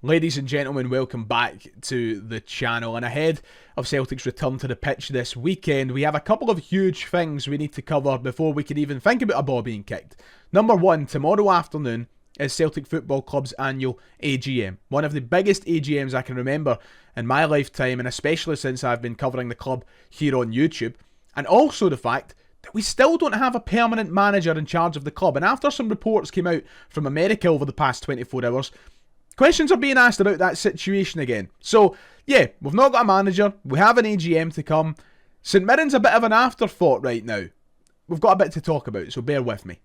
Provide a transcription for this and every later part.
Ladies and gentlemen, welcome back to the channel, and ahead of Celtic's return to the pitch this weekend, we have a couple of huge things we need to cover before we can even think about a ball being kicked. Number one, tomorrow afternoon is Celtic Football Club's annual AGM. One of the biggest AGMs I can remember in my lifetime, and especially since I've been covering the club here on YouTube. And also the fact that we still don't have a permanent manager in charge of the club. And after some reports came out from America over the past 24 hours, questions are being asked about that situation again. So, yeah, we've not got a manager. We have an AGM to come. St Mirren's a bit of an afterthought right now. We've got a bit to talk about, so bear with me.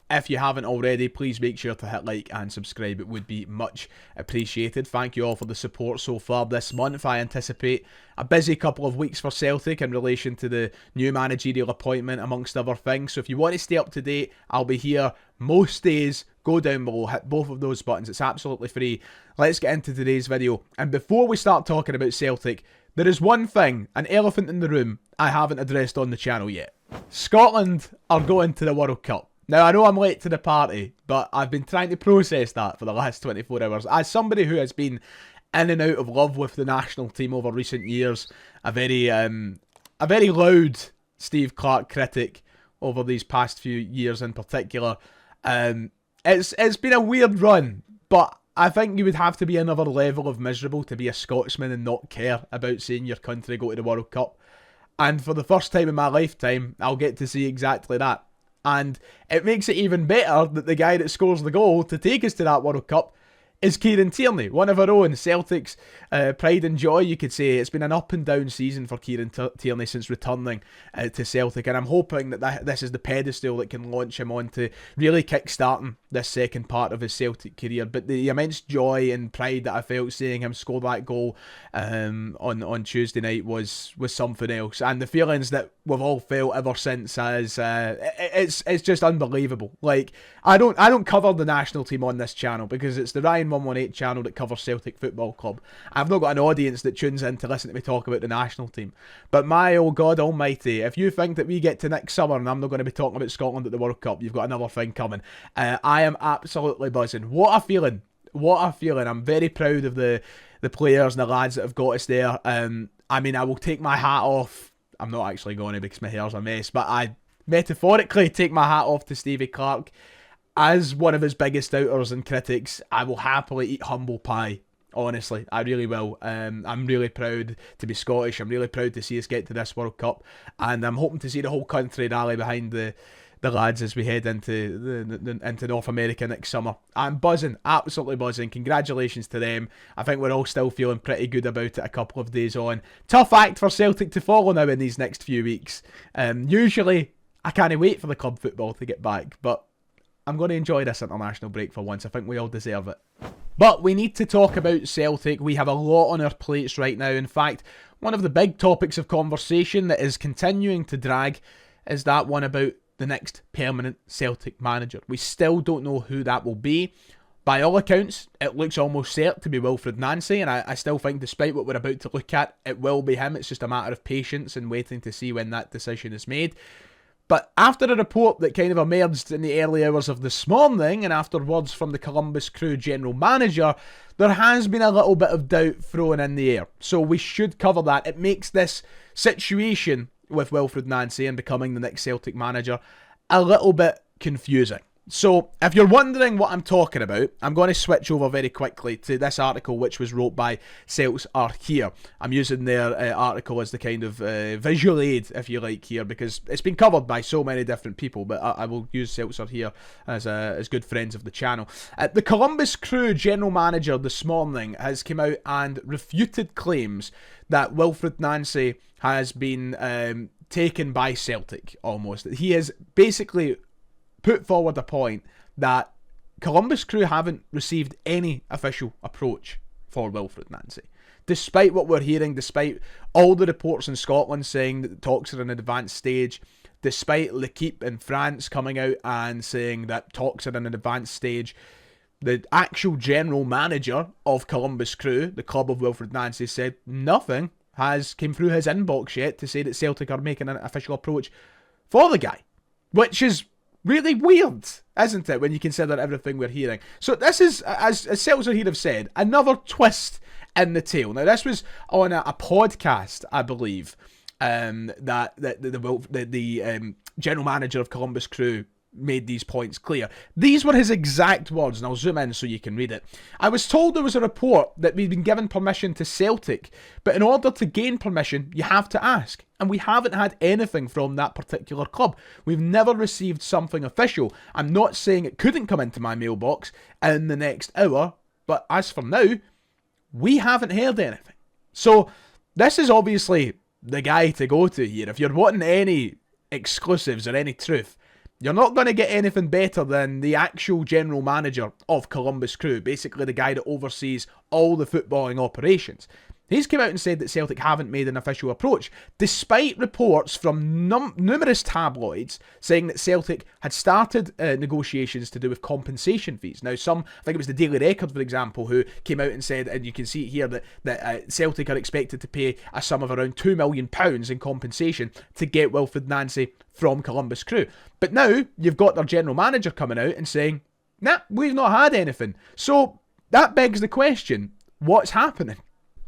If you haven't already, please make sure to hit like and subscribe. It would be much appreciated. Thank you all for the support so far this month. I anticipate a busy couple of weeks for Celtic in relation to the new managerial appointment, amongst other things. So if you want to stay up to date, I'll be here most days. Go down below, hit both of those buttons. It's absolutely free. Let's get into today's video. And before we start talking about Celtic, there is one thing, an elephant in the room, I haven't addressed on the channel yet. Scotland are going to the World Cup. Now, I know I'm late to the party, but I've been trying to process that for the last 24 hours. As somebody who has been in and out of love with the national team over recent years, a very loud Steve Clarke critic over these past few years in particular, it's been a weird run, but I think you would have to be another level of miserable to be a Scotsman and not care about seeing your country go to the World Cup. And for the first time in my lifetime, I'll get to see exactly that. And it makes it even better that the guy that scores the goal to take us to that World Cup is Kieran Tierney, one of our own. Celtic's pride and joy, you could say. It's been an up and down season for Kieran Tierney since returning to Celtic, and I'm hoping that this is the pedestal that can launch him on to really kick-starting this second part of his Celtic career. But the immense joy and pride that I felt seeing him score that goal on Tuesday night was something else, and the feelings that we've all felt ever since as it's just unbelievable. Like, I don't cover the national team on this channel because it's the Ryan 118 channel that covers Celtic Football Club. I've not got an audience that tunes in to listen to me talk about the national team. But my oh God almighty, if you think that we get to next summer and I'm not going to be talking about Scotland at the World Cup, you've got another thing coming. I am absolutely buzzing. What a feeling. What a feeling. I'm very proud of the players and the lads that have got us there. I mean, I will take my hat off. I'm not actually going to because my hair's a mess, but I metaphorically take my hat off to Stevie Clarke. As one of his biggest doubters and critics, I will happily eat humble pie. Honestly, I really will. I'm really proud to be Scottish. I'm really proud to see us get to this World Cup. And I'm hoping to see the whole country rally behind the lads as we head into into North America next summer. I'm buzzing, absolutely buzzing. Congratulations to them. I think we're all still feeling pretty good about it a couple of days on. Tough act for Celtic to follow now in these next few weeks. Usually, I can't wait for the club football to get back, but I'm going to enjoy this international break for once. I think we all deserve it. But we need to talk about Celtic. We have a lot on our plates right now. In fact, one of the big topics of conversation that is continuing to drag is that one about the next permanent Celtic manager. We still don't know who that will be. By all accounts, it looks almost certain to be Wilfired Nancy, and I still think, despite what we're about to look at, it will be him. It's just a matter of patience and waiting to see when that decision is made. But after a report that kind of emerged in the early hours of this morning, and after words from the Columbus Crew general manager, there has been a little bit of doubt thrown in the air. So we should cover that. It makes this situation with Wilfired Nancy and becoming the next Celtic manager a little bit confusing. So, if you're wondering what I'm talking about, I'm going to switch over very quickly to this article which was wrote by Celts Are Here. I'm using their article as the kind of visual aid, if you like, here, because it's been covered by so many different people, but I will use Celts Are Here as good friends of the channel. The Columbus Crew general manager this morning has come out and refuted claims that Wilfired Nancy has been taken by Celtic, almost. He has basically put forward a point that Columbus Crew haven't received any official approach for Wilfired Nancy. Despite what we're hearing, despite all the reports in Scotland saying that the talks are in an advanced stage, despite L'Equipe in France coming out and saying that talks are in an advanced stage, the actual general manager of Columbus Crew, the club of Wilfired Nancy, said nothing has came through his inbox yet to say that Celtic are making an official approach for the guy. Which is really weird, isn't it, when you consider everything we're hearing? So this is, as Seltzer here have said, another twist in the tale. Now, this was on a podcast, I believe, that the general manager of Columbus Crew made these points clear. These were his exact words, and I'll zoom in so you can read it. I was told there was a report that we'd been given permission to Celtic, but in order to gain permission, you have to ask. And we haven't had anything from that particular club. We've never received something official. I'm not saying it couldn't come into my mailbox in the next hour, but as for now, we haven't heard anything. So this is obviously the guy to go to here. If you're wanting any exclusives or any truth, you're not going to get anything better than the actual general manager of Columbus Crew, basically the guy that oversees all the footballing operations. He's come out and said that Celtic haven't made an official approach, despite reports from numerous tabloids saying that Celtic had started negotiations to do with compensation fees. Now, I think it was the Daily Record, for example, who came out and said, and you can see it here, that Celtic are expected to pay a sum of around £2 million in compensation to get Wilfired Nancy from Columbus Crew. But now, you've got their general manager coming out and saying, nah, we've not had anything. So, that begs the question, what's happening?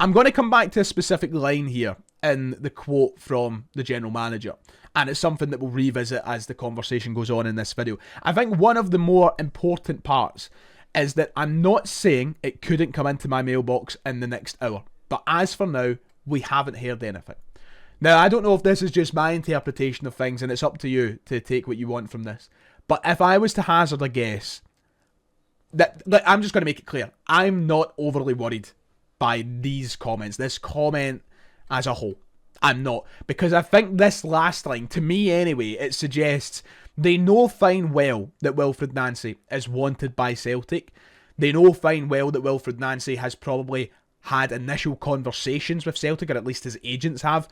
I'm going to come back to a specific line here in the quote from the general manager, and it's something that we'll revisit as the conversation goes on in this video. I think one of the more important parts is that I'm not saying it couldn't come into my mailbox in the next hour, but as for now, we haven't heard anything. Now, I don't know if this is just my interpretation of things, and it's up to you to take what you want from this, but if I was to hazard a guess, I'm just going to make it clear, I'm not overly worried by these comments, this comment as a whole. I'm not. Because I think this last line, to me anyway, it suggests they know fine well that Wilfred Nancy is wanted by Celtic. They know fine well that Wilfred Nancy has probably had initial conversations with Celtic, or at least his agents have.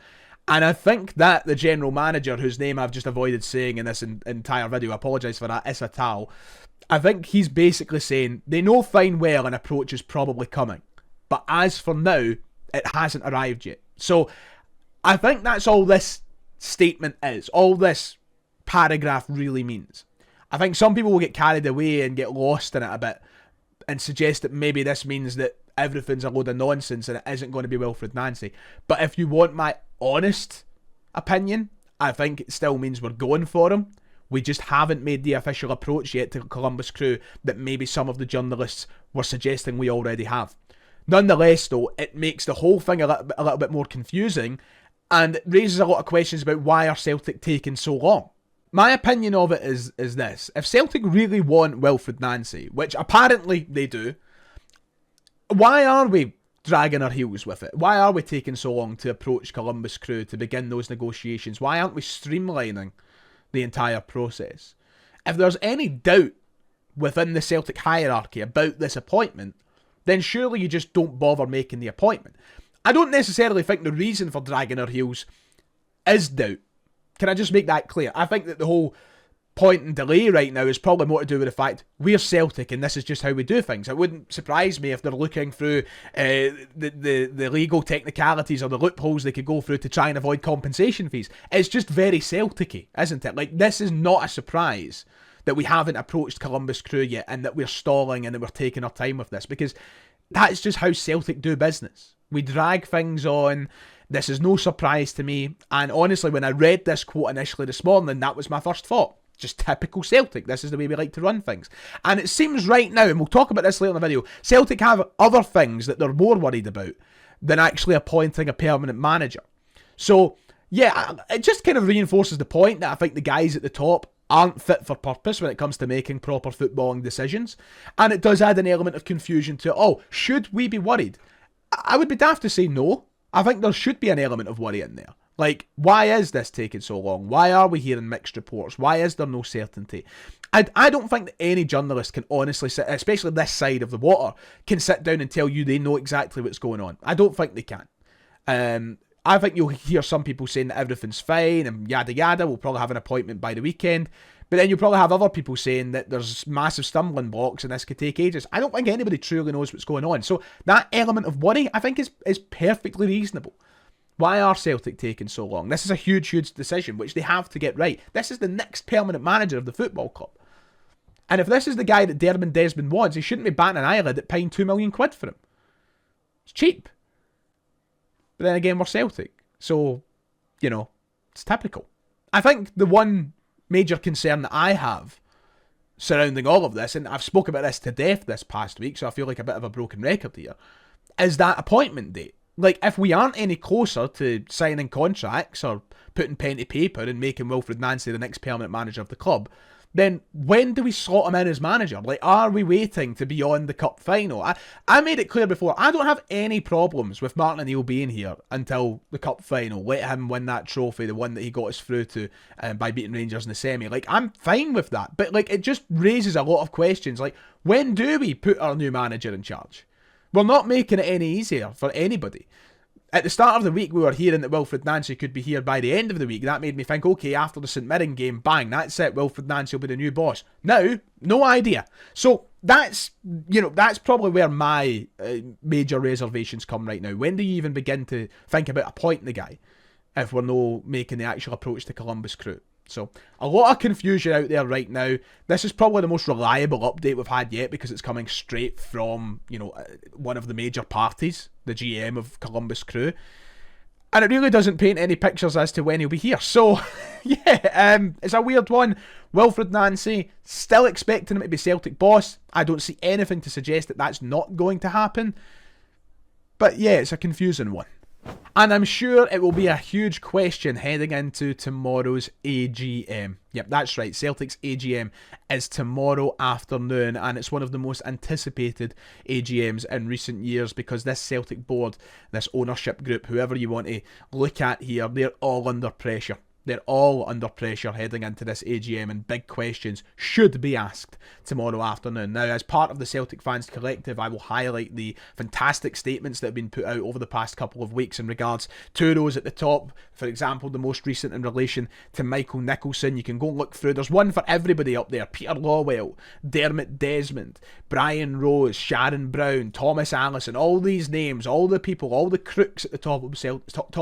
And I think that the general manager, whose name I've just avoided saying in this entire video, I apologise for that, Issa Tal, I think he's basically saying they know fine well an approach is probably coming. But as for now, it hasn't arrived yet. So I think that's all this statement is. All this paragraph really means. I think some people will get carried away and get lost in it a bit and suggest that maybe this means that everything's a load of nonsense and it isn't going to be Wilfred Nancy. But if you want my honest opinion, I think it still means we're going for him. We just haven't made the official approach yet to Columbus Crew that maybe some of the journalists were suggesting we already have. Nonetheless, though, it makes the whole thing a little bit more confusing, and it raises a lot of questions about why are Celtic taking so long. My opinion of it is this. If Celtic really want Wilfred Nancy, which apparently they do, why are we dragging our heels with it? Why are we taking so long to approach Columbus Crew to begin those negotiations? Why aren't we streamlining the entire process? If there's any doubt within the Celtic hierarchy about this appointment, then surely you just don't bother making the appointment. I don't necessarily think the reason for dragging our heels is doubt. Can I just make that clear? I think that the whole point and delay right now is probably more to do with the fact we're Celtic and this is just how we do things. It wouldn't surprise me if they're looking through the legal technicalities or the loopholes they could go through to try and avoid compensation fees. It's just very Celtic-y, isn't it? Like, this is not a surprise that we haven't approached Columbus Crew yet and that we're stalling and that we're taking our time with this, because that's just how Celtic do business. We drag things on. This is no surprise to me, and honestly, when I read this quote initially this morning, that was my first thought. Just typical Celtic. This is the way we like to run things. And it seems right now, and we'll talk about this later in the video, Celtic have other things that they're more worried about than actually appointing a permanent manager. So, yeah, it just kind of reinforces the point that I think the guys at the top aren't fit for purpose when it comes to making proper footballing decisions. And it does add an element of confusion to, should we be worried? I would be daft to say no. I think there should be an element of worry in there. Like, why is this taking so long? Why are we hearing mixed reports? Why is there no certainty? I don't think that any journalist can honestly sit, especially this side of the water, can sit down and tell you they know exactly what's going on. I don't think they can. I think you'll hear some people saying that everything's fine and yada yada, we'll probably have an appointment by the weekend. But then you'll probably have other people saying that there's massive stumbling blocks and this could take ages. I don't think anybody truly knows what's going on. So that element of worry, I think, is perfectly reasonable. Why are Celtic taking so long? This is a huge, huge decision, which they have to get right. This is the next permanent manager of the football club. And if this is the guy that Dermot Desmond wants, he shouldn't be batting an eyelid at paying £2 million for him. It's cheap. But then again, we're Celtic. So, it's typical. I think the one major concern that I have surrounding all of this, and I've spoken about this to death this past week, so I feel like a bit of a broken record here, is that appointment date. Like, if we aren't any closer to signing contracts or putting pen to paper and making Wilfired Nancy the next permanent manager of the club, then when do we slot him in as manager? Like, are we waiting to beyond the cup final? I made it clear before, I don't have any problems with Martin O'Neill being here until the cup final. Let him win that trophy, the one that he got us through to by beating Rangers in the semi. Like, I'm fine with that. But, like, it just raises a lot of questions. Like, when do we put our new manager in charge? We're not making it any easier for anybody. At the start of the week, we were hearing that Wilfred Nancy could be here by the end of the week. That made me think, okay, after the St Mirren game, bang, that's it. Wilfred Nancy will be the new boss. Now, no idea. So that's probably where my major reservations come right now. When do you even begin to think about appointing the guy if we're not making the actual approach to Columbus Crew? So, a lot of confusion out there right now. This is probably the most reliable update we've had yet because it's coming straight from, one of the major parties, the GM of Columbus Crew. And it really doesn't paint any pictures as to when he'll be here. So, it's a weird one. Wilfred Nancy, still expecting him to be Celtic boss. I don't see anything to suggest that that's not going to happen. But yeah, it's a confusing one. And I'm sure it will be a huge question heading into tomorrow's AGM. Yep, that's right. Celtic's AGM is tomorrow afternoon, and it's one of the most anticipated AGMs in recent years because this Celtic board, this ownership group, whoever you want to look at here, they're all under pressure. They're all under pressure heading into this AGM, and big questions should be asked tomorrow afternoon. Now, as part of the Celtic Fans Collective, I will highlight the fantastic statements that have been put out over the past couple of weeks in regards to those at the top. For example, the most recent in relation to Michael Nicholson. You can go and look through. There's one for everybody up there. Peter Lawwell, Dermot Desmond, Brian Rose, Sharon Brown, Thomas Allison, all these names, all the people, all the crooks at the top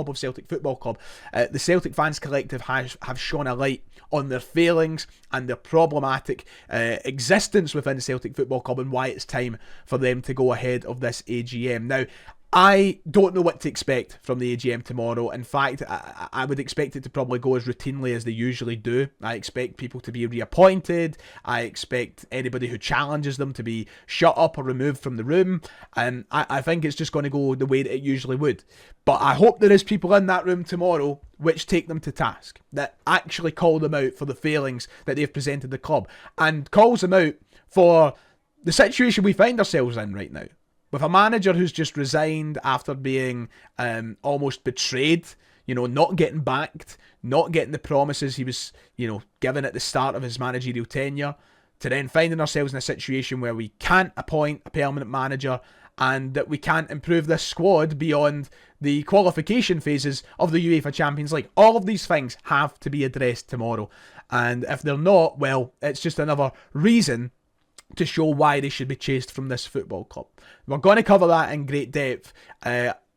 of Celtic Football Club. The Celtic Fans Collective have shone a light on their failings and their problematic existence within Celtic Football Club and why it's time for them to go ahead of this AGM. Now, I don't know what to expect from the AGM tomorrow. In fact, I would expect it to probably go as routinely as they usually do. I expect people to be reappointed. I expect anybody who challenges them to be shut up or removed from the room. And I think it's just going to go the way that it usually would. But I hope there is people in that room tomorrow which take them to task, that actually call them out for the failings that they've presented the club, and calls them out for the situation we find ourselves in right now. With a manager who's just resigned after being almost betrayed, not getting backed, not getting the promises he was, given at the start of his managerial tenure, to then finding ourselves in a situation where we can't appoint a permanent manager and that we can't improve this squad beyond the qualification phases of the UEFA Champions League. All of these things have to be addressed tomorrow. And if they're not, well, it's just another reason to show why they should be chased from this football club. We're going to cover that in great depth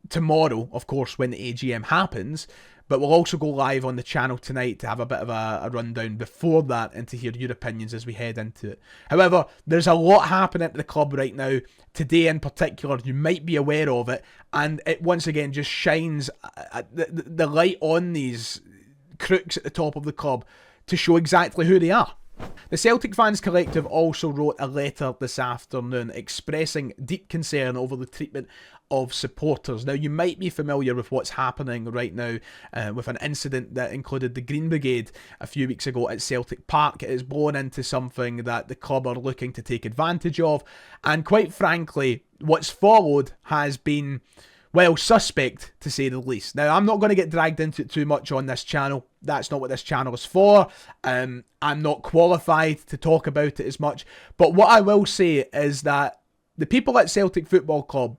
tomorrow, of course, when the AGM happens, but we'll also go live on the channel tonight to have a bit of a rundown before that and to hear your opinions as we head into it. However, there's a lot happening at the club right now. Today in particular, you might be aware of it, and it once again just shines the light on these crooks at the top of the club to show exactly who they are. The Celtic Fans Collective also wrote a letter this afternoon expressing deep concern over the treatment of supporters. Now, you might be familiar with what's happening right now with an incident that included the Green Brigade a few weeks ago at Celtic Park. It has blown into something that the club are looking to take advantage of, and quite frankly, what's followed has been, well, suspect to say the least. Now, I'm not going to get dragged into it too much on this channel. That's not what this channel is for. I'm not qualified to talk about it as much. But what I will say is that the people at Celtic Football Club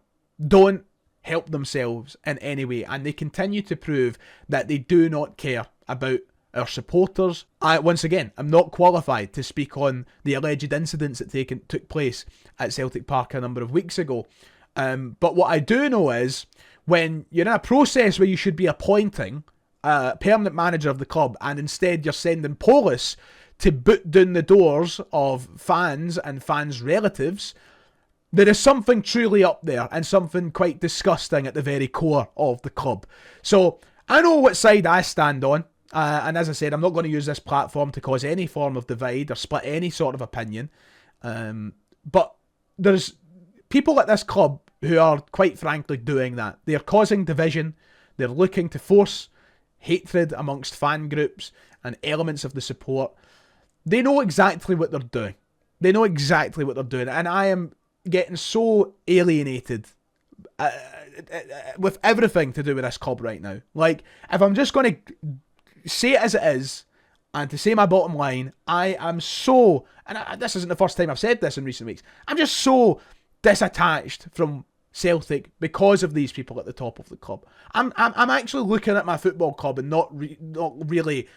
don't help themselves in any way, and they continue to prove that they do not care about our supporters. Once again, I'm not qualified to speak on the alleged incidents that took place at Celtic Park a number of weeks ago. But what I do know is when you're in a process where you should be appointing a permanent manager of the club, and instead you're sending Polis to boot down the doors of fans and fans' relatives, there is something truly up there, and something quite disgusting at the very core of the club. So, I know what side I stand on, and as I said, I'm not going to use this platform to cause any form of divide or split any sort of opinion, but there's people at this club who are quite frankly doing that. They're causing division, they're looking to force hatred amongst fan groups and elements of the support. They know exactly what they're doing. They know exactly what they're doing, and I am getting so alienated with everything to do with this club right now. Like, if I'm just going to say it as it is, and to say my bottom line, I am so, and this isn't the first time I've said this in recent weeks, I'm just so disattached from Celtic because of these people at the top of the club. I'm actually looking at my football club and not really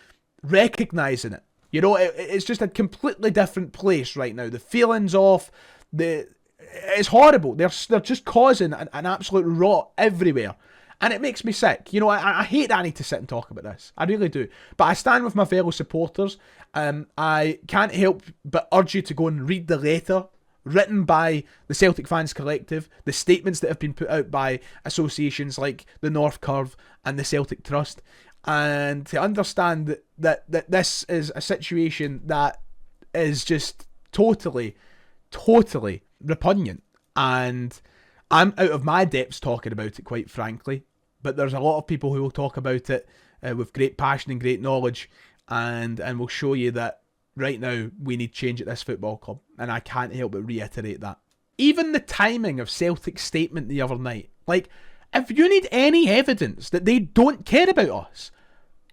recognising it. You know, it's just a completely different place right now. The feeling's off. It's horrible. They're just causing an absolute rot everywhere. And it makes me sick. You know, I hate that I need to sit and talk about this. I really do. But I stand with my fellow supporters. I can't help but urge you to go and read the letter written by the Celtic Fans Collective, the statements that have been put out by associations like the North Curve and the Celtic Trust, and to understand that this is a situation that is just totally repugnant. And I'm out of my depths talking about it, quite frankly, but there's a lot of people who will talk about it with great passion and great knowledge, and will show you that right now we need change at this football club, and I can't help but reiterate that. Even the timing of Celtic's statement the other night, like, if you need any evidence that they don't care about us,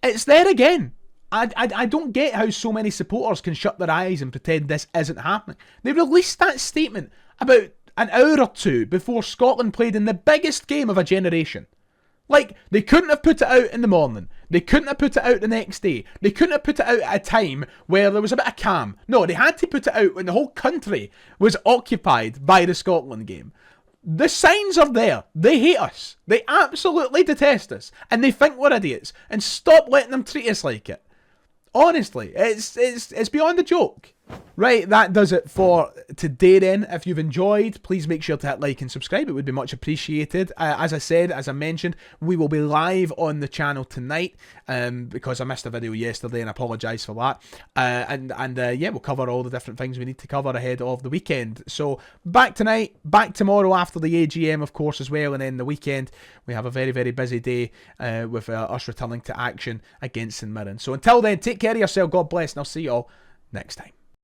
it's there again. I don't get how so many supporters can shut their eyes and pretend this isn't happening. They released that statement about an hour or two before Scotland played in the biggest game of a generation. Like, they couldn't have put it out in the morning. They couldn't have put it out the next day. They couldn't have put it out at a time where there was a bit of calm. No, they had to put it out when the whole country was occupied by the Scotland game. The signs are there. They hate us. They absolutely detest us. And they think we're idiots. And stop letting them treat us like it. Honestly, it's beyond a joke. Right, that does it for today then. If you've enjoyed, please make sure to hit like and subscribe. It would be much appreciated. As I mentioned, we will be live on the channel tonight because I missed a video yesterday and I apologise for that. Yeah, we'll cover all the different things we need to cover ahead of the weekend. So back tonight, back tomorrow after the AGM, of course, as well. And then the weekend, we have a very, very busy day with us returning to action against St Mirren. So until then, take care of yourself. God bless, and I'll see you all next time.